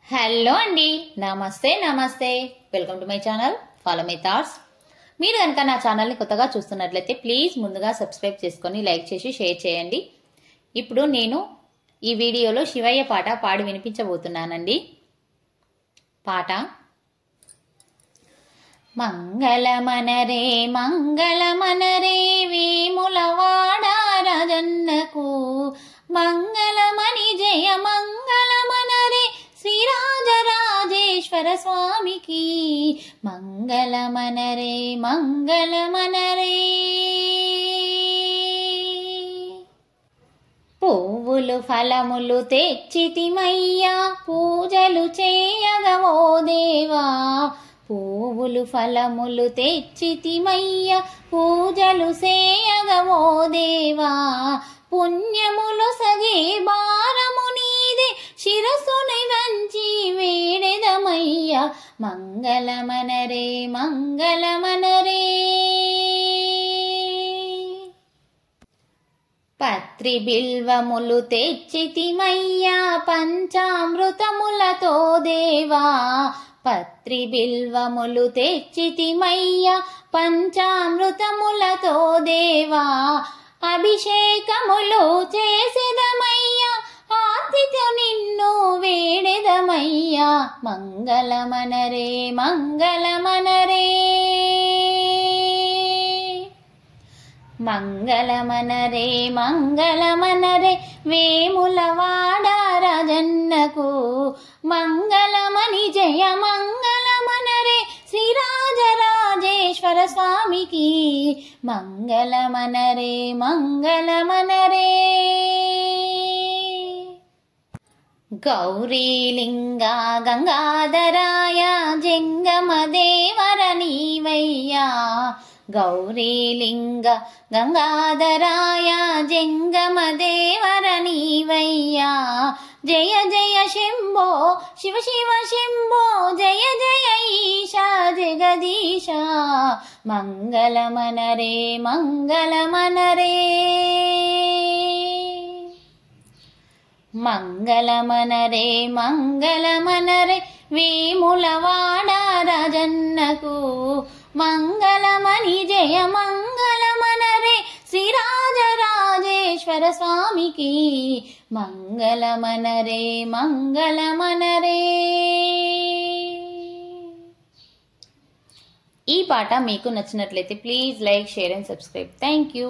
Hello అండి, నమస్తే నమస్తే. Welcome to my channel follow my thoughts. మీరు కనుక నా ఛానల్ని కొత్తగా చూస్తున్నట్లయితే ప్లీజ్ ముందుగా సబ్స్క్రైబ్ చేసుకొని లైక్ చేసి షేర్ చేయండి. ఇప్పుడు నేను ఈ వీడియోలో శివయ్య పాట పాడి వినిపించబోతున్నానండి. పాట మంగళమనరే మంగళమనరే వేములవాడ రాజన్నకు, మంగళమణి జయ మంగళమనరే శ్రీరాజరాజేశ్వర స్వామికి, మంగళమనరే మంగళమనరే. పువ్వులు ఫలములు తెచ్చితిమయ్యా పూజలు చేయగవో దేవా, పువ్వులు ఫలములు తెచ్చితిమయ్యా పూజలు చేయగవో దేవా, పుణ్యములు సగే భారము నీదే శిరస్సుని వంచి వేడెదమయ్యా, మంగళమనరే మంగళమనరే. పత్రి బిల్వములు తెచ్చితిమయ్యా పంచామృతములతో దేవా, పత్రి బిల్వములు తెచ్చితిమయ్యా పంచామృతములతో దేవా, అభిషేకములు చేసేదమయ్యా ఆతిథ్య నిన్ను వేడెదమయ్యా, మంగళమనరే మంగళమనరే. మంగళమనరే మంగళమనరే వేములవాడ రాజన్నకు, మంగళమణి జయ మంగళమనరే శ్రీరాజరాజేశ్వర స్వామికి, మంగళమనరే మంగళమనరే. గౌరీలింగా గంగాధరాయ జంగమ దేవర నీవయ్యా, గౌరీలింగ గంగాధరాయ జంగమ దేవర నీవయ్యా, జయ జయ శంభో శివ శివ శంభో జయ జయ ఈశా జగదీశ, మంగళమనరే మంగళమనరే. మంగళమనరే మంగళమనరే వేములవాడ రాజన్నకు, మంగళమణి జయ మంగళమనరే శ్రీరాజరాజేశ్వర స్వామికి, మంగళమనరే మంగళమనరే. ఈ పాట మీకు నచ్చినట్లయితే please like share and subscribe. Thank you.